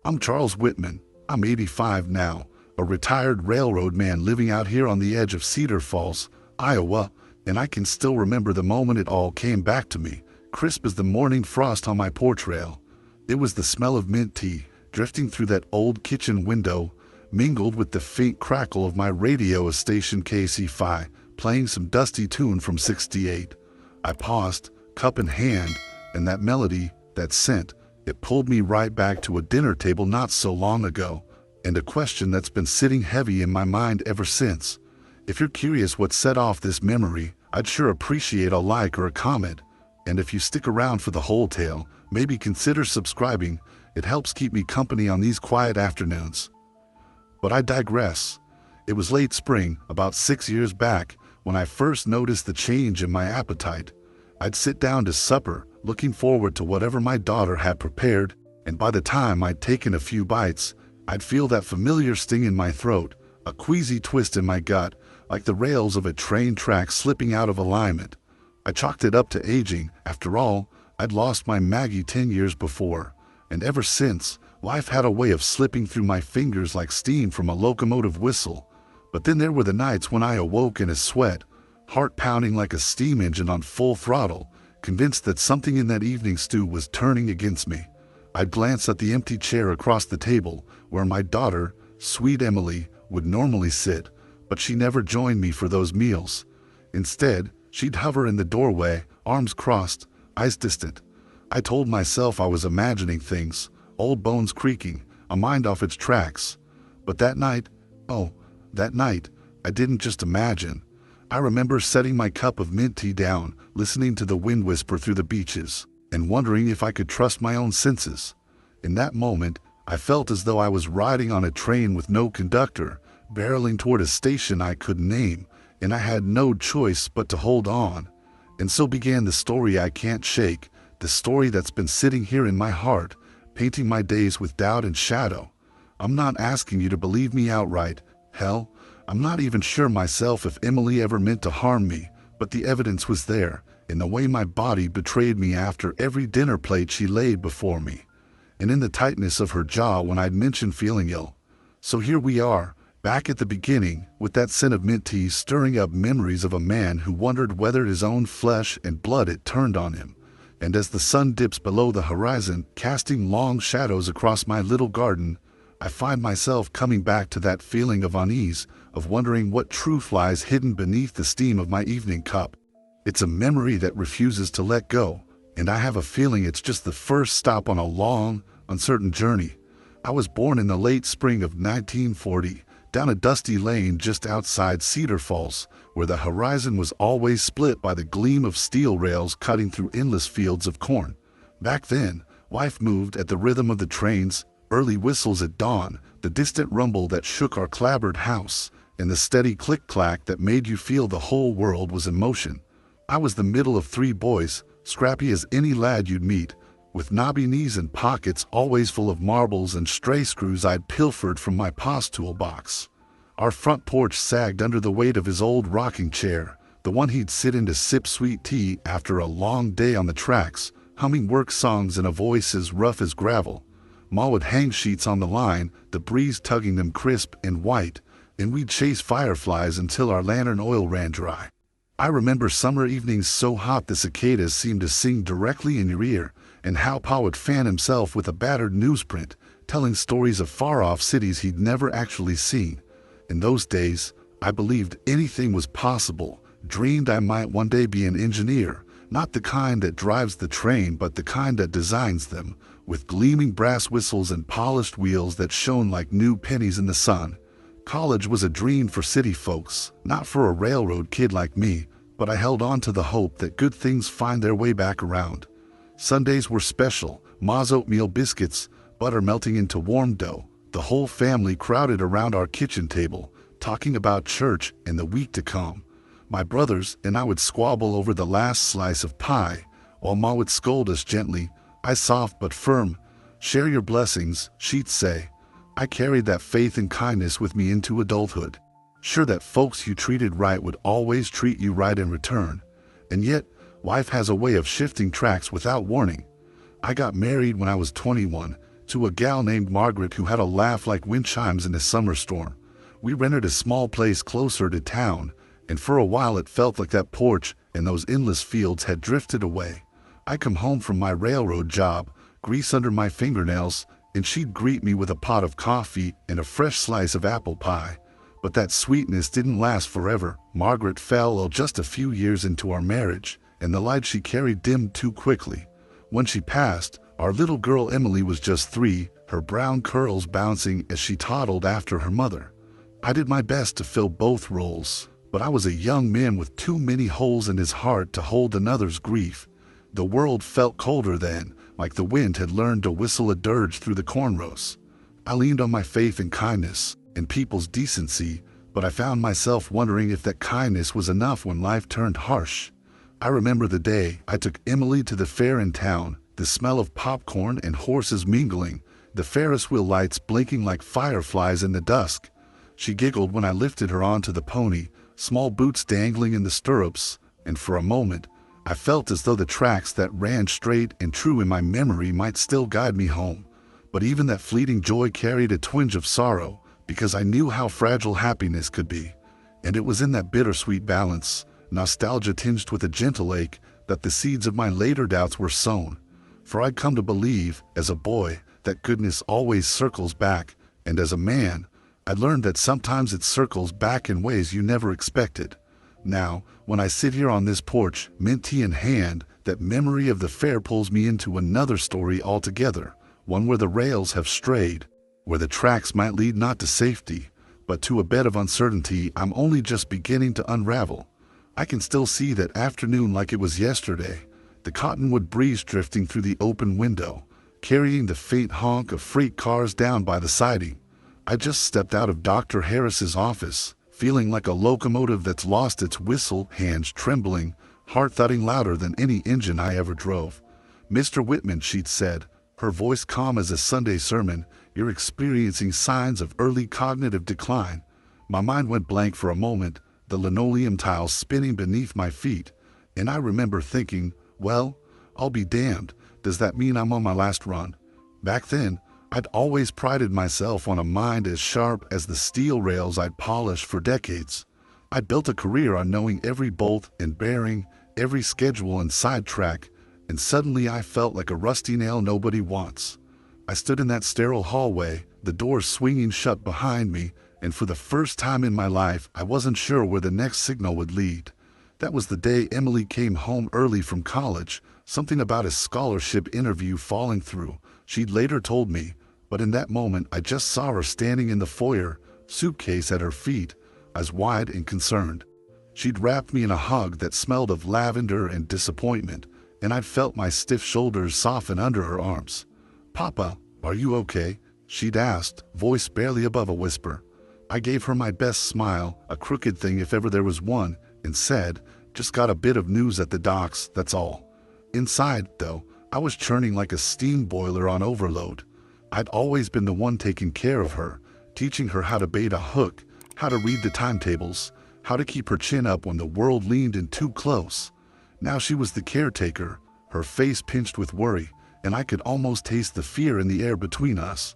I'm Charles Whitman. I'm 85 now, a retired railroad man living out here on the edge of Cedar Falls, Iowa, and I can still remember the moment it all came back to me, crisp as the morning frost on my porch rail. It was the smell of mint tea drifting through that old kitchen window, mingled with the faint crackle of my radio station KC-Fi, playing some dusty tune from '68. I paused, cup in hand, and that melody, that scent, it pulled me right back to a dinner table not so long ago, and a question that's been sitting heavy in my mind ever since. If you're curious what set off this memory, I'd sure appreciate a like or a comment, and if you stick around for the whole tale, maybe consider subscribing. It helps keep me company on these quiet afternoons. But I digress. It was late spring, about 6 years back, when I first noticed the change in my appetite. I'd sit down to supper, looking forward to whatever my daughter had prepared, and by the time I'd taken a few bites, I'd feel that familiar sting in my throat, a queasy twist in my gut, like the rails of a train track slipping out of alignment. I chalked it up to aging. After all, I'd lost my Maggie 10 years before, and ever since, life had a way of slipping through my fingers like steam from a locomotive whistle. But then there were the nights when I awoke in a sweat, heart pounding like a steam engine on full throttle, convinced that something in that evening stew was turning against me. I'd glance at the empty chair across the table, where my daughter, sweet Emily, would normally sit, but she never joined me for those meals. Instead, she'd hover in the doorway, arms crossed, eyes distant. I told myself I was imagining things, old bones creaking, a mind off its tracks. But that night, I didn't just imagine. I remember setting my cup of mint tea down, listening to the wind whisper through the beeches, and wondering if I could trust my own senses. In that moment, I felt as though I was riding on a train with no conductor, barreling toward a station I couldn't name, and I had no choice but to hold on. And so began the story I can't shake, the story that's been sitting here in my heart, painting my days with doubt and shadow. I'm not asking you to believe me outright. Hell, I'm not even sure myself if Emily ever meant to harm me, but the evidence was there, in the way my body betrayed me after every dinner plate she laid before me, and in the tightness of her jaw when I'd mentioned feeling ill. So here we are, back at the beginning, with that scent of mint tea stirring up memories of a man who wondered whether his own flesh and blood had turned on him. And as the sun dips below the horizon, casting long shadows across my little garden, I find myself coming back to that feeling of unease, of wondering what truth lies hidden beneath the steam of my evening cup. It's a memory that refuses to let go, and I have a feeling it's just the first stop on a long, uncertain journey. I was born in the late spring of 1940, down a dusty lane just outside Cedar Falls, where the horizon was always split by the gleam of steel rails cutting through endless fields of corn. Back then, life moved at the rhythm of the trains, early whistles at dawn, the distant rumble that shook our clapboard house, and the steady click-clack that made you feel the whole world was in motion. I was the middle of 3 boys, scrappy as any lad you'd meet, with knobby knees and pockets always full of marbles and stray screws I'd pilfered from my pa's toolbox. Our front porch sagged under the weight of his old rocking chair, the one he'd sit in to sip sweet tea after a long day on the tracks, humming work songs in a voice as rough as gravel. Ma would hang sheets on the line, the breeze tugging them crisp and white, and we'd chase fireflies until our lantern oil ran dry. I remember summer evenings so hot the cicadas seemed to sing directly in your ear, and how Pa would fan himself with a battered newsprint, telling stories of far-off cities he'd never actually seen. In those days, I believed anything was possible, dreamed I might one day be an engineer, not the kind that drives the train but the kind that designs them, with gleaming brass whistles and polished wheels that shone like new pennies in the sun. College was a dream for city folks, not for a railroad kid like me, but I held on to the hope that good things find their way back around. Sundays were special, Ma's oatmeal biscuits, butter melting into warm dough, the whole family crowded around our kitchen table, talking about church and the week to come. My brothers and I would squabble over the last slice of pie, while Ma would scold us gently, eyes soft but firm. Share your blessings, she'd say. I carried that faith and kindness with me into adulthood, sure that folks you treated right would always treat you right in return. And yet, life has a way of shifting tracks without warning. I got married when I was 21, to a gal named Margaret who had a laugh like wind chimes in a summer storm. We rented a small place closer to town, and for a while it felt like that porch and those endless fields had drifted away. I come home from my railroad job, grease under my fingernails, and she'd greet me with a pot of coffee and a fresh slice of apple pie. But that sweetness didn't last forever. Margaret fell just a few years into our marriage, and the light she carried dimmed too quickly. When she passed, our little girl Emily was just 3, her brown curls bouncing as she toddled after her mother. I did my best to fill both roles, but I was a young man with too many holes in his heart to hold another's grief. The world felt colder then, like the wind had learned to whistle a dirge through the cornrows. I leaned on my faith and kindness, and people's decency, but I found myself wondering if that kindness was enough when life turned harsh. I remember the day I took Emily to the fair in town, the smell of popcorn and horses mingling, the Ferris wheel lights blinking like fireflies in the dusk. She giggled when I lifted her onto the pony, small boots dangling in the stirrups, and for a moment, I felt as though the tracks that ran straight and true in my memory might still guide me home. But even that fleeting joy carried a twinge of sorrow, because I knew how fragile happiness could be. And it was in that bittersweet balance, nostalgia tinged with a gentle ache, that the seeds of my later doubts were sown. For I'd come to believe, as a boy, that goodness always circles back, and as a man, I learned that sometimes it circles back in ways you never expected. Now, when I sit here on this porch, mint tea in hand, that memory of the fair pulls me into another story altogether, one where the rails have strayed, where the tracks might lead not to safety, but to a bed of uncertainty I'm only just beginning to unravel. I can still see that afternoon like it was yesterday, the cottonwood breeze drifting through the open window, carrying the faint honk of freight cars down by the siding. I just stepped out of Dr. Harris's office, feeling like a locomotive that's lost its whistle, hands trembling, heart thudding louder than any engine I ever drove. "Mr. Whitman," she'd said, her voice calm as a Sunday sermon, "you're experiencing signs of early cognitive decline." My mind went blank for a moment, the linoleum tiles spinning beneath my feet, and I remember thinking, well, I'll be damned, does that mean I'm on my last run? Back then, I'd always prided myself on a mind as sharp as the steel rails I'd polished for decades. I'd built a career on knowing every bolt and bearing, every schedule and sidetrack, and suddenly I felt like a rusty nail nobody wants. I stood in that sterile hallway, the doors swinging shut behind me, and for the first time in my life, I wasn't sure where the next signal would lead. That was the day Emily came home early from college, something about a scholarship interview falling through, she'd later told me, but in that moment I just saw her standing in the foyer, suitcase at her feet, eyes wide and concerned. She'd wrapped me in a hug that smelled of lavender and disappointment, and I'd felt my stiff shoulders soften under her arms. "Papa, are you okay?" she'd asked, voice barely above a whisper. I gave her my best smile, a crooked thing if ever there was one, and said, "Just got a bit of news at the docks, that's all." Inside, though, I was churning like a steam boiler on overload. I'd always been the one taking care of her, teaching her how to bait a hook, how to read the timetables, how to keep her chin up when the world leaned in too close. Now she was the caretaker, her face pinched with worry, and I could almost taste the fear in the air between us.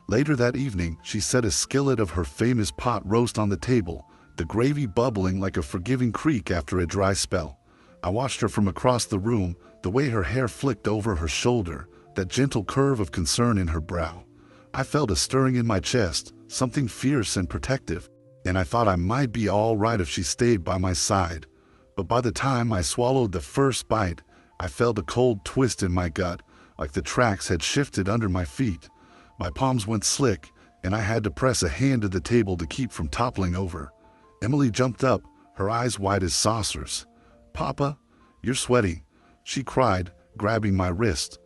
Later that evening, she set a skillet of her famous pot roast on the table, the gravy bubbling like a forgiving creek after a dry spell. I watched her from across the room, the way her hair flicked over her shoulder, that gentle curve of concern in her brow. I felt a stirring in my chest, something fierce and protective, and I thought I might be all right if she stayed by my side. But by the time I swallowed the first bite, I felt a cold twist in my gut, like the tracks had shifted under my feet. My palms went slick, and I had to press a hand to the table to keep from toppling over. Emily jumped up, her eyes wide as saucers. "Papa, you're sweating," she cried, grabbing my wrist.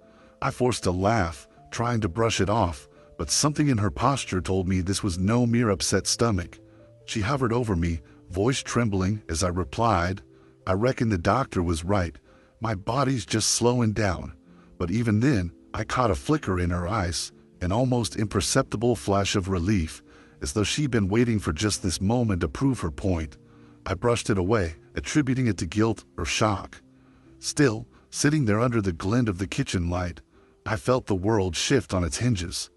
I forced a laugh, trying to brush it off, but something in her posture told me this was no mere upset stomach. She hovered over me, voice trembling, as I replied, "I reckon the doctor was right. My body's just slowing down." But even then, I caught a flicker in her eyes, an almost imperceptible flash of relief, as though she'd been waiting for just this moment to prove her point. I brushed it away, attributing it to guilt or shock. Still, sitting there under the glint of the kitchen light, I felt the world shift on its hinges.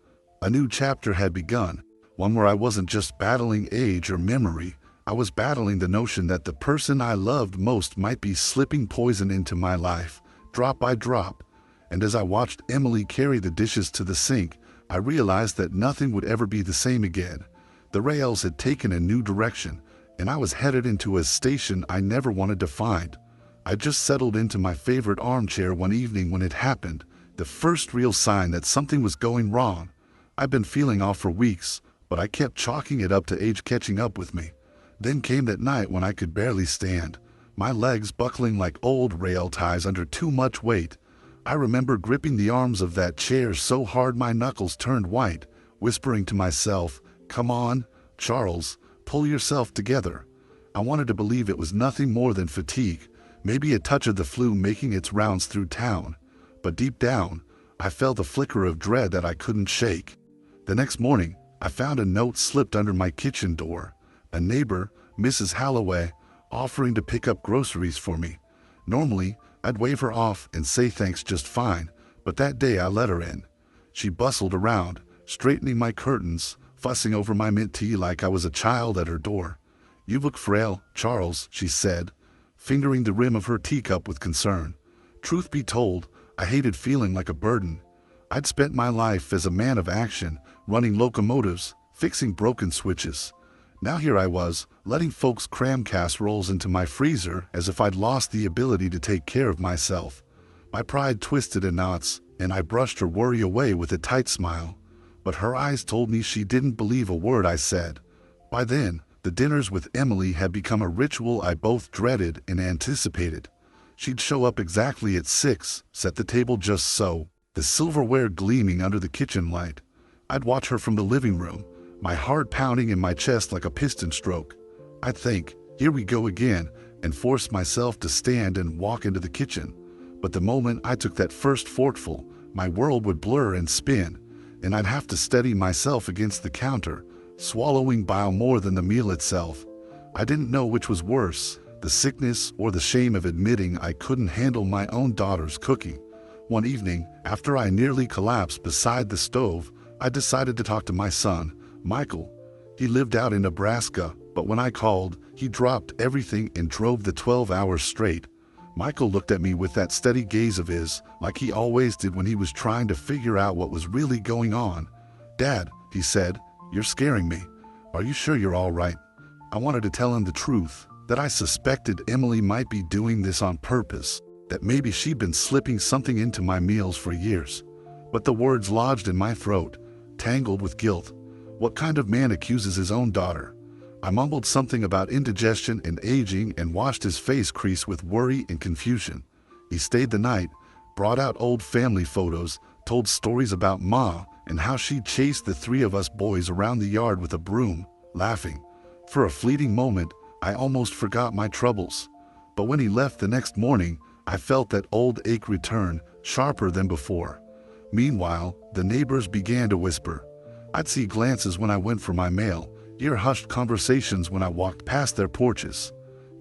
A new chapter had begun, one where I wasn't just battling age or memory. I was battling the notion that the person I loved most might be slipping poison into my life, drop by drop. And as I watched Emily carry the dishes to the sink, I realized that nothing would ever be the same again. The rails had taken a new direction, and I was headed into a station I never wanted to find. I just settled into my favorite armchair one evening when it happened, the first real sign that something was going wrong. I'd been feeling off for weeks, but I kept chalking it up to age catching up with me. Then came that night when I could barely stand, my legs buckling like old rail ties under too much weight. I remember gripping the arms of that chair so hard my knuckles turned white, whispering to myself, "Come on, Charles, pull yourself together." I wanted to believe it was nothing more than fatigue, maybe a touch of the flu making its rounds through town. But deep down, I felt a flicker of dread that I couldn't shake. The next morning, I found a note slipped under my kitchen door. A neighbor, Mrs. Halloway, offering to pick up groceries for me. Normally, I'd wave her off and say thanks just fine, but that day I let her in. She bustled around, straightening my curtains, fussing over my mint tea like I was a child at her door. "You look frail, Charles," she said, fingering the rim of her teacup with concern. Truth be told, I hated feeling like a burden. I'd spent my life as a man of action, running locomotives, fixing broken switches. Now here I was, letting folks cram casseroles into my freezer as if I'd lost the ability to take care of myself. My pride twisted in knots, and I brushed her worry away with a tight smile. But her eyes told me she didn't believe a word I said. By then, the dinners with Emily had become a ritual I both dreaded and anticipated. She'd show up exactly at 6, set the table just so, the silverware gleaming under the kitchen light. I'd watch her from the living room, my heart pounding in my chest like a piston stroke. I'd think, "Here we go again," and force myself to stand and walk into the kitchen. But the moment I took that first forkful, my world would blur and spin, and I'd have to steady myself against the counter, swallowing bile more than the meal itself. I didn't know which was worse, the sickness or the shame of admitting I couldn't handle my own daughter's cooking. One evening, after I nearly collapsed beside the stove, I decided to talk to my son, Michael. He lived out in Nebraska, but when I called, he dropped everything and drove the 12 hours straight. Michael looked at me with that steady gaze of his, like he always did when he was trying to figure out what was really going on. "Dad," he said, "you're scaring me. Are you sure you're all right?" I wanted to tell him the truth, that I suspected Emily might be doing this on purpose, that maybe she'd been slipping something into my meals for years. But the words lodged in my throat, tangled with guilt. What kind of man accuses his own daughter? I mumbled something about indigestion and aging and watched his face crease with worry and confusion. He stayed the night, brought out old family photos, told stories about Ma and how she chased the three of us boys around the yard with a broom, laughing. For a fleeting moment, I almost forgot my troubles. But when he left the next morning, I felt that old ache return, sharper than before. Meanwhile, the neighbors began to whisper. I'd see glances when I went for my mail, hear hushed conversations when I walked past their porches.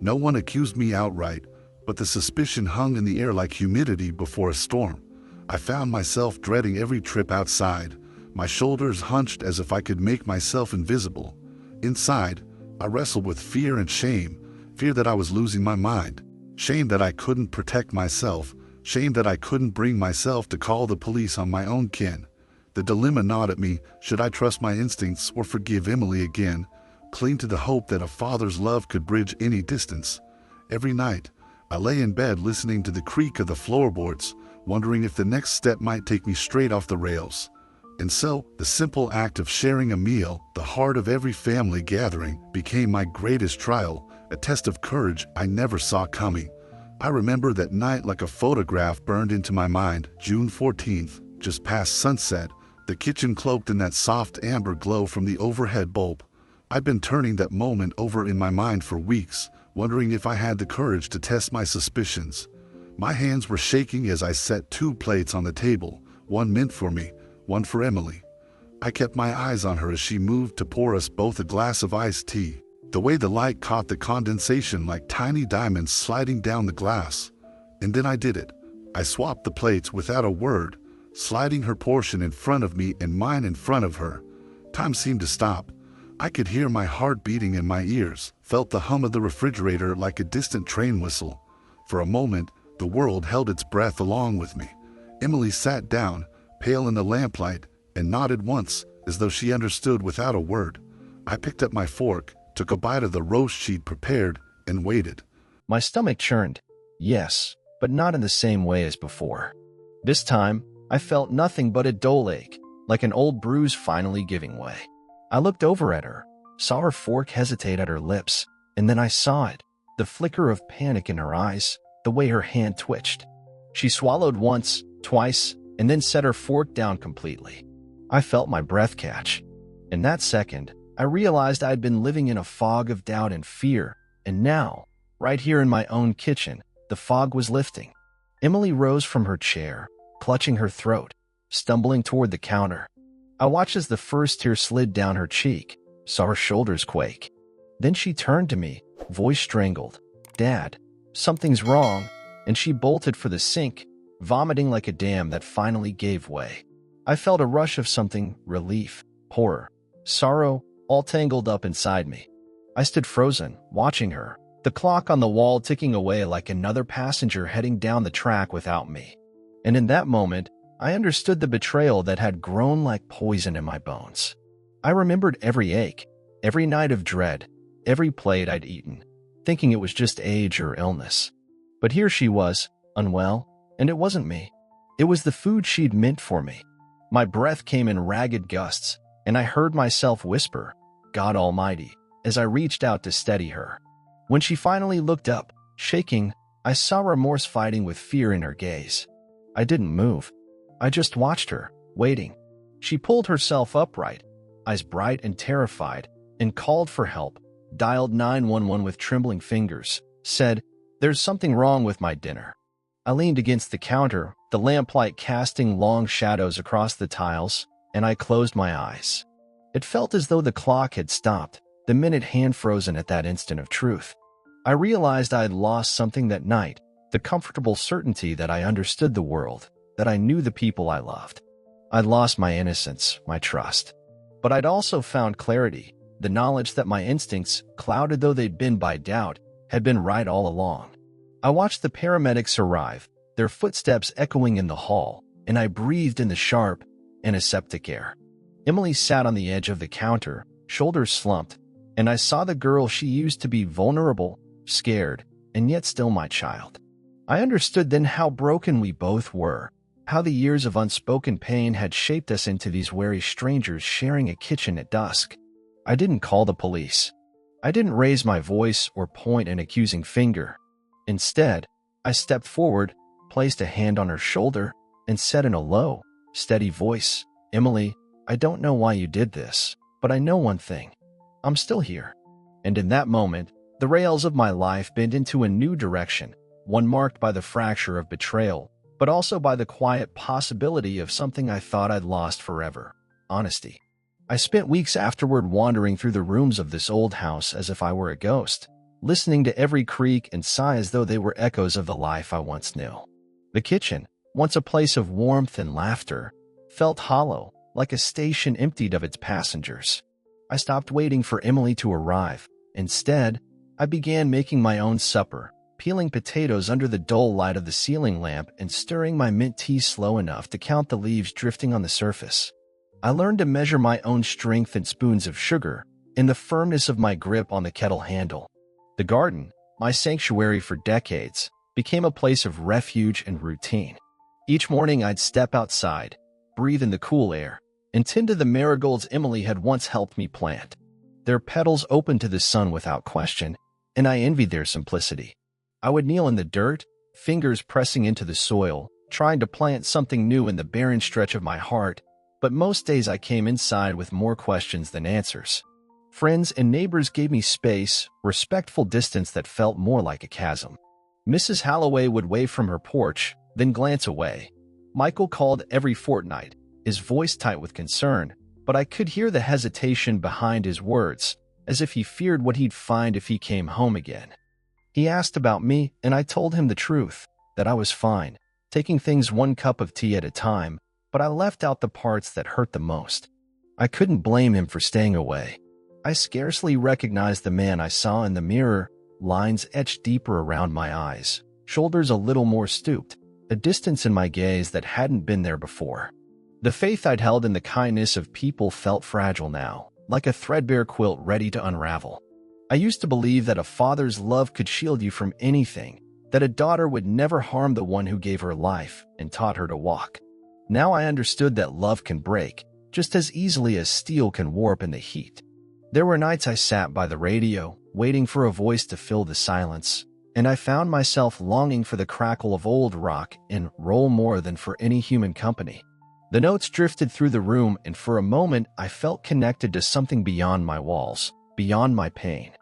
No one accused me outright, but the suspicion hung in the air like humidity before a storm. I found myself dreading every trip outside, my shoulders hunched as if I could make myself invisible. Inside, I wrestled with fear and shame, fear that I was losing my mind, shame that I couldn't protect myself, shame that I couldn't bring myself to call the police on my own kin. The dilemma gnawed at me. Should I trust my instincts or forgive Emily again, cling to the hope that a father's love could bridge any distance? Every night, I lay in bed listening to the creak of the floorboards, wondering if the next step might take me straight off the rails. And so, the simple act of sharing a meal, the heart of every family gathering, became my greatest trial, a test of courage I never saw coming. I remember that night like a photograph burned into my mind. June 14th, just past sunset, the kitchen cloaked in that soft amber glow from the overhead bulb. I'd been turning that moment over in my mind for weeks, wondering if I had the courage to test my suspicions. My hands were shaking as I set 2 plates on the table, one meant for me, one for Emily. I kept my eyes on her as she moved to pour us both a glass of iced tea, the way the light caught the condensation like tiny diamonds sliding down the glass. And then I did it. I swapped the plates without a word, sliding her portion in front of me and mine in front of her. Time seemed to stop. I could hear my heart beating in my ears, felt the hum of the refrigerator like a distant train whistle. For a moment, the world held its breath along with me. Emily sat down, pale in the lamplight, and nodded once, as though she understood without a word. I picked up my fork, took a bite of the roast she'd prepared, and waited. My stomach churned. Yes, but not in the same way as before. This time, I felt nothing but a dull ache, like an old bruise finally giving way. I looked over at her, saw her fork hesitate at her lips, and then I saw it, the flicker of panic in her eyes, the way her hand twitched. She swallowed once, twice, and then set her fork down completely. I felt my breath catch. In that second, I realized I'd been living in a fog of doubt and fear, and now, right here in my own kitchen, the fog was lifting. Emily rose from her chair, clutching her throat, stumbling toward the counter. I watched as the first tear slid down her cheek, saw her shoulders quake. Then she turned to me, voice strangled. "Dad, something's wrong," and she bolted for the sink, vomiting like a dam that finally gave way. I felt a rush of something, relief, horror, sorrow, all tangled up inside me. I stood frozen, watching her, the clock on the wall ticking away like another passenger heading down the track without me. And in that moment, I understood the betrayal that had grown like poison in my bones. I remembered every ache, every night of dread, every plate I'd eaten, thinking it was just age or illness. But here she was, unwell, and it wasn't me. It was the food she'd meant for me. My breath came in ragged gusts, and I heard myself whisper, "God Almighty," as I reached out to steady her. When she finally looked up, shaking, I saw remorse fighting with fear in her gaze. I didn't move. I just watched her, waiting. She pulled herself upright, eyes bright and terrified, and called for help, dialed 911 with trembling fingers, said, "There's something wrong with my dinner." I leaned against the counter, the lamplight casting long shadows across the tiles, and I closed my eyes. It felt as though the clock had stopped, the minute hand frozen at that instant of truth. I realized I had lost something that night, the comfortable certainty that I understood the world, that I knew the people I loved. I'd lost my innocence, my trust. But I'd also found clarity, the knowledge that my instincts, clouded though they'd been by doubt, had been right all along. I watched the paramedics arrive, their footsteps echoing in the hall, and I breathed in the sharp, antiseptic air. Emily sat on the edge of the counter, shoulders slumped, and I saw the girl she used to be, vulnerable, scared, and yet still my child. I understood then how broken we both were, how the years of unspoken pain had shaped us into these wary strangers sharing a kitchen at dusk. I didn't call the police. I didn't raise my voice or point an accusing finger. Instead, I stepped forward, placed a hand on her shoulder, and said in a low, steady voice, "Emily, I don't know why you did this, but I know one thing. I'm still here." And in that moment, the rails of my life bent into a new direction, one marked by the fracture of betrayal, but also by the quiet possibility of something I thought I'd lost forever: honesty. I spent weeks afterward wandering through the rooms of this old house as if I were a ghost, listening to every creak and sigh as though they were echoes of the life I once knew. The kitchen, once a place of warmth and laughter, felt hollow, like a station emptied of its passengers. I stopped waiting for Emily to arrive. Instead, I began making my own supper, peeling potatoes under the dull light of the ceiling lamp and stirring my mint tea slow enough to count the leaves drifting on the surface. I learned to measure my own strength in spoons of sugar, in the firmness of my grip on the kettle handle. The garden, my sanctuary for decades, became a place of refuge and routine. Each morning I'd step outside, breathe in the cool air, and tend to the marigolds Emily had once helped me plant. Their petals opened to the sun without question, and I envied their simplicity. I would kneel in the dirt, fingers pressing into the soil, trying to plant something new in the barren stretch of my heart, but most days I came inside with more questions than answers. Friends and neighbors gave me space, respectful distance that felt more like a chasm. Mrs. Holloway would wave from her porch, then glance away. Michael called every fortnight, his voice tight with concern, but I could hear the hesitation behind his words, as if he feared what he'd find if he came home again. He asked about me, and I told him the truth, that I was fine, taking things one cup of tea at a time, but I left out the parts that hurt the most. I couldn't blame him for staying away. I scarcely recognized the man I saw in the mirror, lines etched deeper around my eyes, shoulders a little more stooped, a distance in my gaze that hadn't been there before. The faith I'd held in the kindness of people felt fragile now, like a threadbare quilt ready to unravel. I used to believe that a father's love could shield you from anything, that a daughter would never harm the one who gave her life and taught her to walk. Now I understood that love can break, just as easily as steel can warp in the heat. There were nights I sat by the radio, waiting for a voice to fill the silence, and I found myself longing for the crackle of old rock and roll more than for any human company. The notes drifted through the room, and for a moment I felt connected to something beyond my walls, beyond my pain.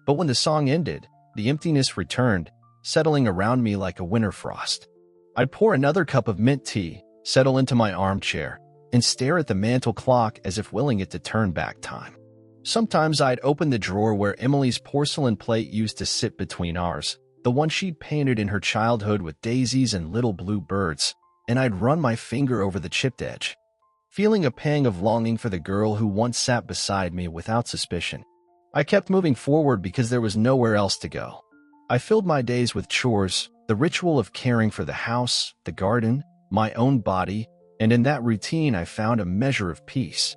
But when the song ended, the emptiness returned, settling around me like a winter frost. I'd pour another cup of mint tea, settle into my armchair, and stare at the mantel clock as if willing it to turn back time. Sometimes I'd open the drawer where Emily's porcelain plate used to sit between ours, the one she'd painted in her childhood with daisies and little blue birds, and I'd run my finger over the chipped edge, feeling a pang of longing for the girl who once sat beside me without suspicion. I kept moving forward because there was nowhere else to go. I filled my days with chores, the ritual of caring for the house, the garden, my own body, and in that routine I found a measure of peace.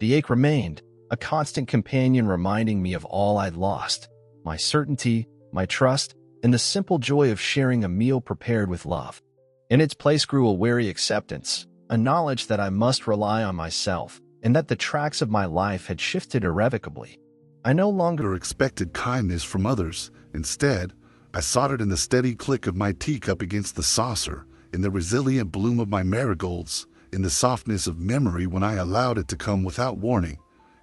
The ache remained, a constant companion reminding me of all I'd lost, my certainty, my trust, and the simple joy of sharing a meal prepared with love. In its place grew a wary acceptance, a knowledge that I must rely on myself, and that the tracks of my life had shifted irrevocably. I no longer expected kindness from others. Instead, I sought it in the steady click of my teacup against the saucer, in the resilient bloom of my marigolds, in the softness of memory when I allowed it to come without warning.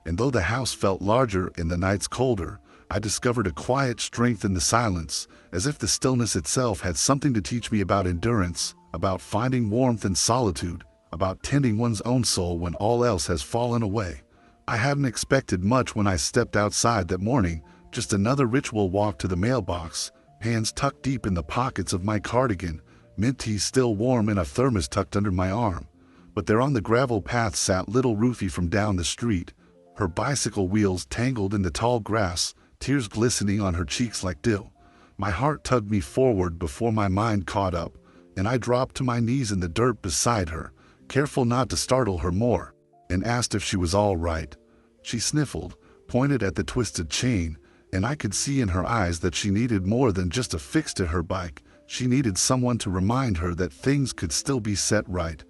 And though the house felt larger and the nights colder, I discovered a quiet strength in the silence, as if the stillness itself had something to teach me about endurance, about finding warmth in solitude, about tending one's own soul when all else has fallen away. I hadn't expected much when I stepped outside that morning, just another ritual walk to the mailbox, hands tucked deep in the pockets of my cardigan, mint tea still warm in a thermos tucked under my arm. But there on the gravel path sat little Ruthie from down the street, her bicycle wheels tangled in the tall grass, tears glistening on her cheeks like dew. My heart tugged me forward before my mind caught up, and I dropped to my knees in the dirt beside her, careful not to startle her more, and asked if she was all right. She sniffled, pointed at the twisted chain, and I could see in her eyes that she needed more than just a fix to her bike. She needed someone to remind her that things could still be set right.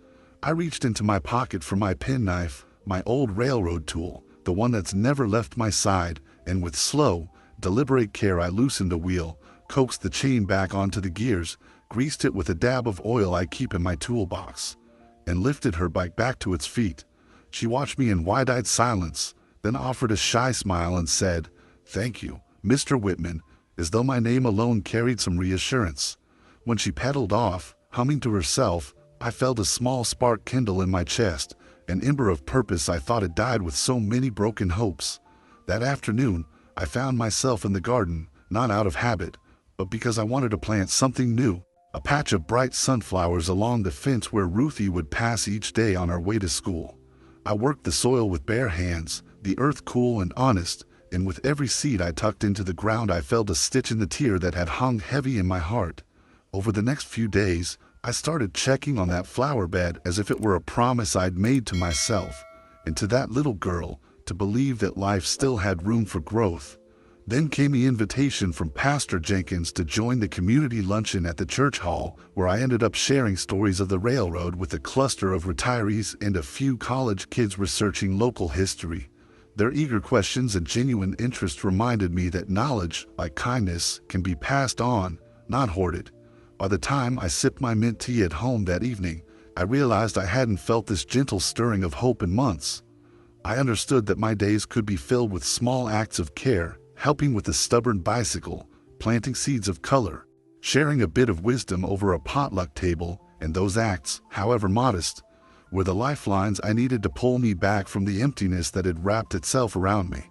I reached into my pocket for my penknife, my old railroad tool, the one that's never left my side, and with slow, deliberate care I loosened a wheel, coaxed the chain back onto the gears, greased it with a dab of oil I keep in my toolbox, and lifted her bike back to its feet. She watched me in wide-eyed silence, then offered a shy smile and said, "Thank you, Mr. Whitman," as though my name alone carried some reassurance. When she pedaled off, humming to herself, I felt a small spark kindle in my chest, an ember of purpose I thought had died with so many broken hopes. That afternoon, I found myself in the garden, not out of habit, but because I wanted to plant something new, a patch of bright sunflowers along the fence where Ruthie would pass each day on our way to school. I worked the soil with bare hands, the earth cool and honest, and with every seed I tucked into the ground I felt a stitch in the tear that had hung heavy in my heart. Over the next few days, I started checking on that flower bed as if it were a promise I'd made to myself, and to that little girl, to believe that life still had room for growth. Then came the invitation from Pastor Jenkins to join the community luncheon at the church hall, where I ended up sharing stories of the railroad with a cluster of retirees and a few college kids researching local history. Their eager questions and genuine interest reminded me that knowledge, like kindness, can be passed on, not hoarded. By the time I sipped my mint tea at home that evening, I realized I hadn't felt this gentle stirring of hope in months. I understood that my days could be filled with small acts of care, helping with the stubborn bicycle, planting seeds of color, sharing a bit of wisdom over a potluck table, and those acts, however modest, were the lifelines I needed to pull me back from the emptiness that had wrapped itself around me.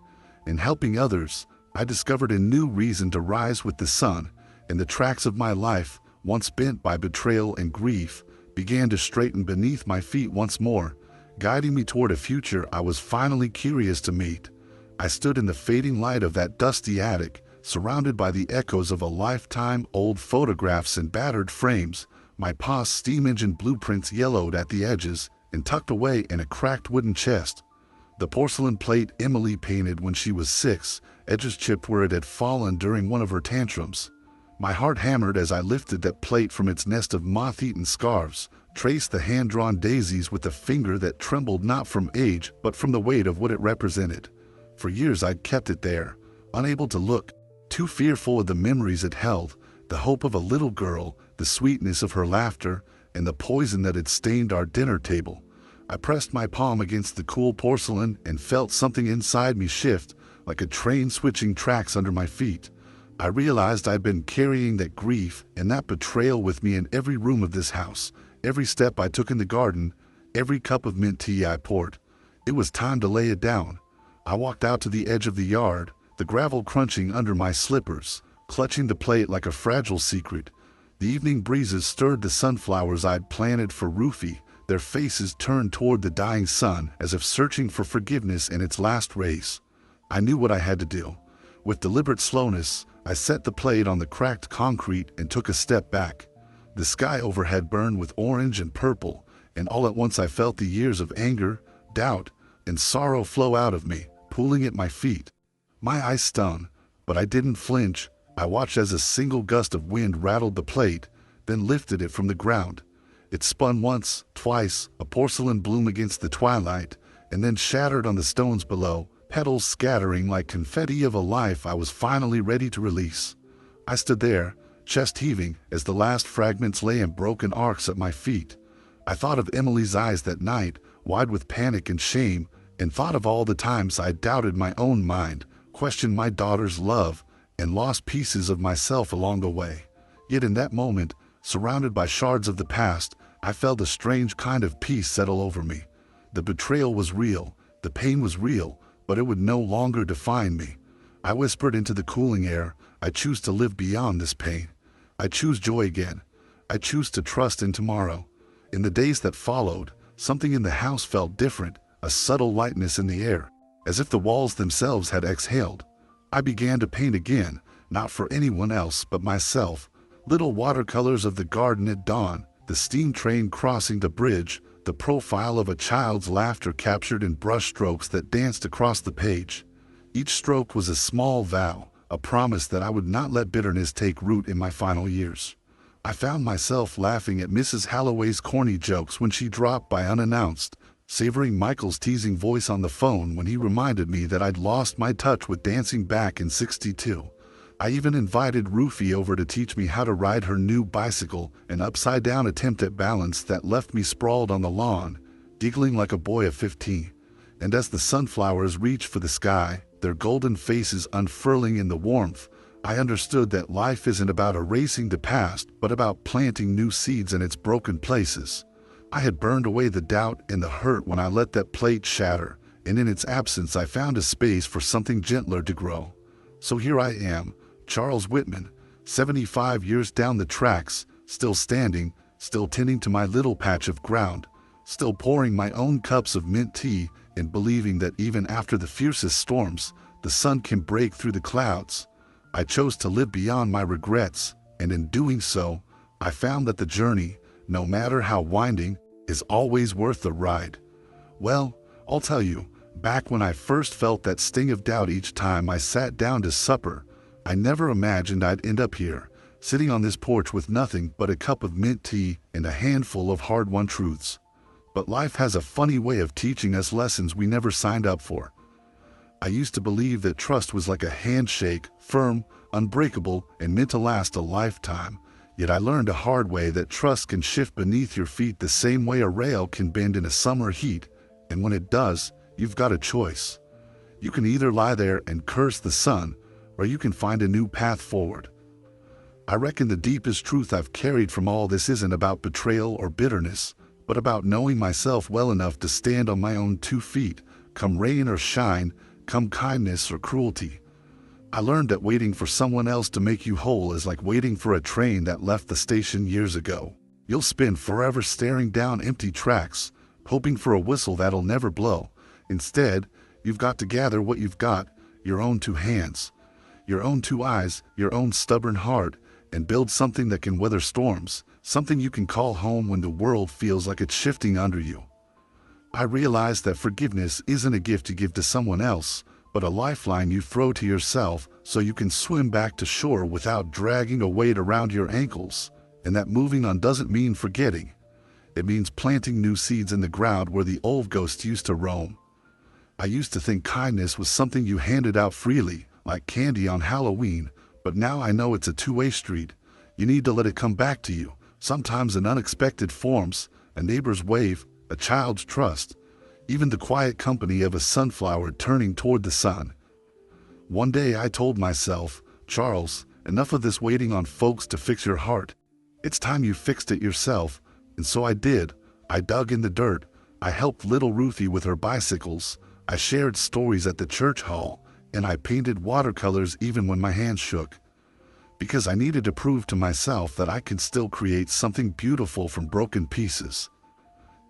In helping others, I discovered a new reason to rise with the sun, and the tracks of my life, once bent by betrayal and grief, began to straighten beneath my feet once more, guiding me toward a future I was finally curious to meet. I stood in the fading light of that dusty attic, surrounded by the echoes of a lifetime old photographs and battered frames, my pa's steam engine blueprints yellowed at the edges and tucked away in a cracked wooden chest. The porcelain plate Emily painted when she was 6, edges chipped where it had fallen during one of her tantrums. My heart hammered as I lifted that plate from its nest of moth-eaten scarves, traced the hand-drawn daisies with a finger that trembled not from age but from the weight of what it represented. For years I'd kept it there, unable to look, too fearful of the memories it held, the hope of a little girl, the sweetness of her laughter, and the poison that had stained our dinner table. I pressed my palm against the cool porcelain and felt something inside me shift, like a train switching tracks under my feet. I realized I'd been carrying that grief and that betrayal with me in every room of this house, every step I took in the garden, every cup of mint tea I poured. It was time to lay it down. I walked out to the edge of the yard, the gravel crunching under my slippers, clutching the plate like a fragile secret. The evening breezes stirred the sunflowers I'd planted for Rufy, their faces turned toward the dying sun as if searching for forgiveness in its last rays. I knew what I had to do. With deliberate slowness, I set the plate on the cracked concrete and took a step back. The sky overhead burned with orange and purple, and all at once I felt the years of anger, doubt, and sorrow flow out of me, pooling at my feet. My eyes stung, but I didn't flinch. I watched as a single gust of wind rattled the plate, then lifted it from the ground. It spun once, twice, a porcelain bloom against the twilight, and then shattered on the stones below, petals scattering like confetti of a life I was finally ready to release. I stood there, chest heaving, as the last fragments lay in broken arcs at my feet. I thought of Emily's eyes that night, wide with panic and shame, and thought of all the times I doubted my own mind, questioned my daughter's love, and lost pieces of myself along the way. Yet in that moment, surrounded by shards of the past, I felt a strange kind of peace settle over me. The betrayal was real, the pain was real, but it would no longer define me. I whispered into the cooling air, I choose to live beyond this pain. I choose joy again. I choose to trust in tomorrow. In the days that followed, something in the house felt different, a subtle lightness in the air, as if the walls themselves had exhaled. I began to paint again, not for anyone else but myself. Little watercolors of the garden at dawn, the steam train crossing the bridge, the profile of a child's laughter captured in brushstrokes that danced across the page. Each stroke was a small vow, a promise that I would not let bitterness take root in my final years. I found myself laughing at Mrs. Halloway's corny jokes when she dropped by unannounced, savoring Michael's teasing voice on the phone when he reminded me that I'd lost my touch with dancing back in '62. I even invited Rufy over to teach me how to ride her new bicycle, an upside-down attempt at balance that left me sprawled on the lawn, giggling like a boy of 15. And as the sunflowers reached for the sky, their golden faces unfurling in the warmth, I understood that life isn't about erasing the past, but about planting new seeds in its broken places. I had burned away the doubt and the hurt when I let that plate shatter, and in its absence I found a space for something gentler to grow. So here I am, Charles Whitman, 75 years down the tracks, still standing, still tending to my little patch of ground, still pouring my own cups of mint tea and believing that even after the fiercest storms, the sun can break through the clouds. I chose to live beyond my regrets, and in doing so, I found that the journey, no matter how winding, is always worth the ride. Well, I'll tell you, back when I first felt that sting of doubt each time I sat down to supper, I never imagined I'd end up here, sitting on this porch with nothing but a cup of mint tea and a handful of hard-won truths. But life has a funny way of teaching us lessons we never signed up for. I used to believe that trust was like a handshake, firm, unbreakable, and meant to last a lifetime. Yet I learned a hard way that trust can shift beneath your feet the same way a rail can bend in a summer heat, and when it does, you've got a choice. You can either lie there and curse the sun, or you can find a new path forward. I reckon the deepest truth I've carried from all this isn't about betrayal or bitterness, but about knowing myself well enough to stand on my own 2 feet, come rain or shine, come kindness or cruelty. I learned that waiting for someone else to make you whole is like waiting for a train that left the station years ago. You'll spend forever staring down empty tracks, hoping for a whistle that'll never blow. Instead, you've got to gather what you've got, your own two hands, your own two eyes, your own stubborn heart, and build something that can weather storms, something you can call home when the world feels like it's shifting under you. I realize that forgiveness isn't a gift you give to someone else, but a lifeline you throw to yourself so you can swim back to shore without dragging a weight around your ankles. And that moving on doesn't mean forgetting. It means planting new seeds in the ground where the old ghosts used to roam. I used to think kindness was something you handed out freely, like candy on Halloween, but now I know it's a two-way street. You need to let it come back to you, sometimes in unexpected forms, a neighbor's wave, a child's trust, even the quiet company of a sunflower turning toward the sun. One day I told myself, Charles, enough of this waiting on folks to fix your heart. It's time you fixed it yourself, and so I did. I dug in the dirt. I helped little Ruthie with her bicycles. I shared stories at the church hall, and I painted watercolors even when my hands shook. Because I needed to prove to myself that I can still create something beautiful from broken pieces.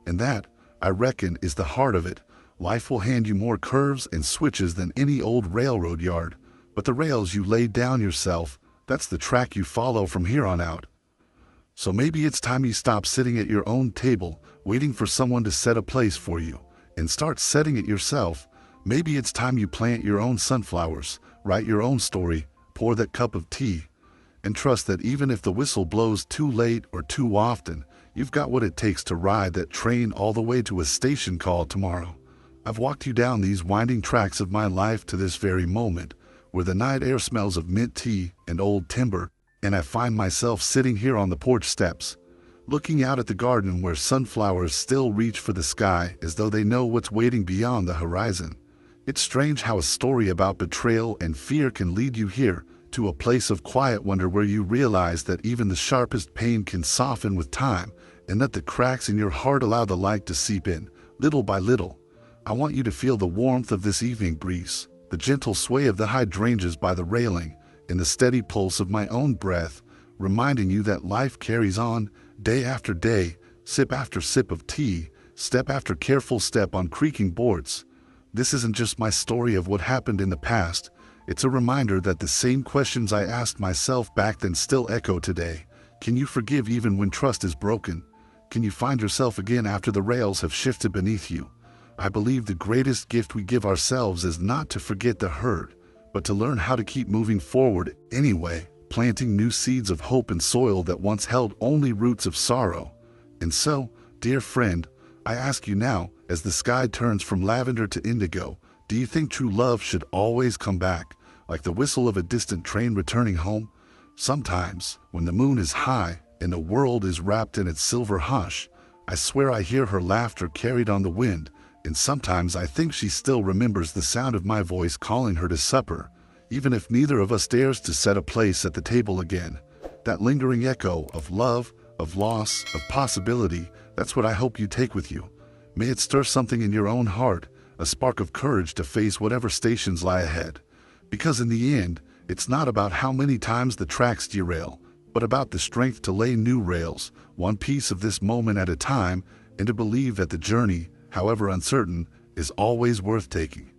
And that, I reckon, is the heart of it. Life will hand you more curves and switches than any old railroad yard, but the rails you laid down yourself, that's the track you follow from here on out. So maybe it's time you stop sitting at your own table, waiting for someone to set a place for you, and start setting it yourself. Maybe it's time you plant your own sunflowers, write your own story, pour that cup of tea, and trust that even if the whistle blows too late or too often, you've got what it takes to ride that train all the way to a station called tomorrow. I've walked you down these winding tracks of my life to this very moment, where the night air smells of mint tea and old timber, and I find myself sitting here on the porch steps, looking out at the garden where sunflowers still reach for the sky as though they know what's waiting beyond the horizon. It's strange how a story about betrayal and fear can lead you here, to a place of quiet wonder where you realize that even the sharpest pain can soften with time, and that the cracks in your heart allow the light to seep in, little by little. I want you to feel the warmth of this evening breeze, the gentle sway of the hydrangeas by the railing, and the steady pulse of my own breath, reminding you that life carries on, day after day, sip after sip of tea, step after careful step on creaking boards. This isn't just my story of what happened in the past. It's a reminder that the same questions I asked myself back then still echo today. Can you forgive even when trust is broken? Can you find yourself again after the rails have shifted beneath you? I believe the greatest gift we give ourselves is not to forget the hurt, but to learn how to keep moving forward anyway, planting new seeds of hope in soil that once held only roots of sorrow. And so, dear friend, I ask you now, as the sky turns from lavender to indigo, do you think true love should always come back, like the whistle of a distant train returning home? Sometimes, when the moon is high and the world is wrapped in its silver hush, I swear I hear her laughter carried on the wind, and sometimes I think she still remembers the sound of my voice calling her to supper, even if neither of us dares to set a place at the table again. That lingering echo of love, of loss, of possibility, that's what I hope you take with you. May it stir something in your own heart, a spark of courage to face whatever stations lie ahead. Because in the end, it's not about how many times the tracks derail, but about the strength to lay new rails, one piece of this moment at a time, and to believe that the journey, however uncertain, is always worth taking.